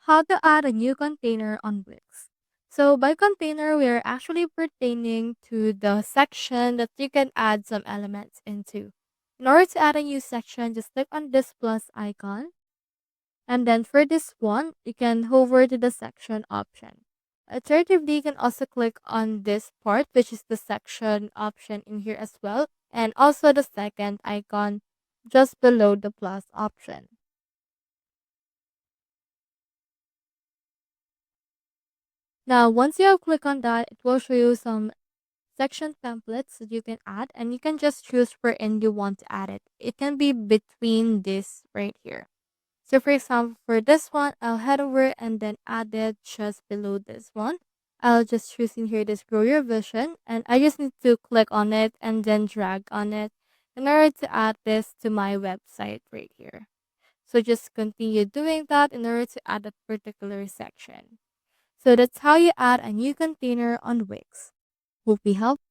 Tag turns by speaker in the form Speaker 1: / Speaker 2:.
Speaker 1: How to add a new container on Wix. So by container, we are actually pertaining to the section that you can add some elements into. In order to add a new section, just click on this plus icon. And then for this one, you can hover to the section option. Alternatively, you can also click on this part, which is the section option in here as well. And also the second icon just below the plus option. Now, once you have clicked on that, it will show you some section templates that you can add, and you can just choose wherein you want to add it. It can be between this right here. So for example, for this one, I'll head over and then add it just below this one. I'll just choose in here this grow your vision, and I just need to click on it and then drag on it in order to add this to my website right here. So just continue doing that in order to add a particular section. So that's how you add a new container on Wix. Hope we helped.